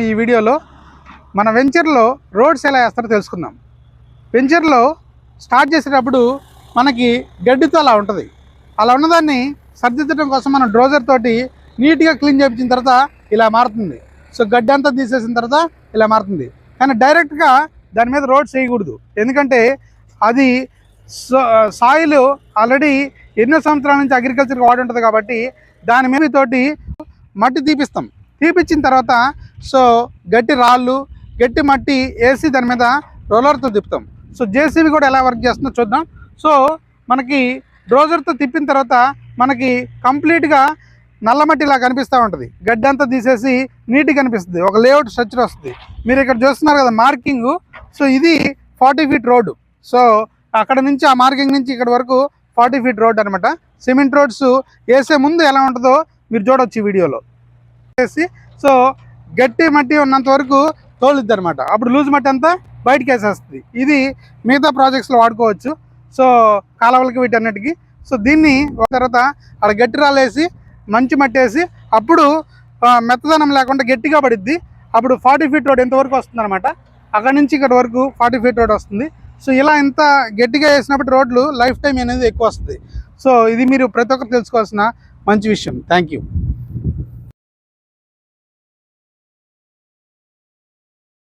ఈ వీడియోలో మన వెంచర్లో రోడ్స్ ఎలా వేస్తారో తెలుసుకుందాం. వెంచర్లో స్టార్ట్ చేసేటప్పుడు మనకి గడ్డితో అలా ఉంటుంది. అలా ఉన్నదాన్ని సర్దిద్దడం కోసం మనం డ్రోజర్ తోటి నీట్గా క్లీన్ చేయించిన తర్వాత ఇలా మారుతుంది. సో గడ్డి అంతా తీసేసిన తర్వాత ఇలా మారుతుంది. కానీ డైరెక్ట్గా దాని మీద రోడ్స్ వేయకూడదు, ఎందుకంటే అది సాయిల్ ఆల్రెడీ ఎన్నో సంవత్సరాల నుంచి అగ్రికల్చర్కి వాడి ఉంటుంది కాబట్టి దాని మీద తోటి మట్టి తీపిచ్చిన తర్వాత సో గట్టి రాళ్ళు గట్టి మట్టి వేసి దాని మీద రోలర్తో తిప్పుతాం. సో జేసీబీ కూడా ఎలా వర్క్ చేస్తుందో చూద్దాం. సో మనకి డ్రోజర్తో తిప్పిన తర్వాత మనకి కంప్లీట్గా నల్ల మట్టి ఇలా కనిపిస్తూ ఉంటుంది. గడ్డి అంతా తీసేసి నీట్గా కనిపిస్తుంది, ఒక లేఅవుట్ స్ట్రక్చర్ వస్తుంది. మీరు ఇక్కడ చూస్తున్నారు కదా మార్కింగ్. సో ఇది 40 ఫీట్ రోడ్డు. సో అక్కడ నుంచి ఆ మార్కింగ్ నుంచి ఇక్కడ వరకు 40 ఫీట్ రోడ్ అనమాట. సిమెంట్ రోడ్స్ వేసే ముందు ఎలా ఉంటుందో మీరు చూడవచ్చు ఈ వీడియోలో. వేసి సో గట్టి మట్టి ఉన్నంత వరకు తోలుద్ది అనమాట. అప్పుడు లూజ్ మట్టి అంతా బయటకు వేసేస్తుంది. ఇది మిగతా ప్రాజెక్ట్స్లో వాడుకోవచ్చు. సో కాలువలకి వీటన్నిటికీ. సో దీన్ని తర్వాత అక్కడ గట్టి రాళ్ళు వేసి మంచి మట్టి వేసి అప్పుడు మెత్తదనం లేకుండా గట్టిగా పడిద్ది. అప్పుడు 40 ఫీట్ రోడ్ ఎంతవరకు వస్తుంది అనమాట. అక్కడ నుంచి ఇక్కడ వరకు 40 ఫీట్ రోడ్ వస్తుంది. సో ఇలా ఇంత గట్టిగా వేసినప్పుడు రోడ్లు లైఫ్ టైం అనేది ఎక్కువ వస్తుంది. సో ఇది మీరు ప్రతి ఒక్కరు తెలుసుకోవాల్సిన మంచి విషయం. Thank you.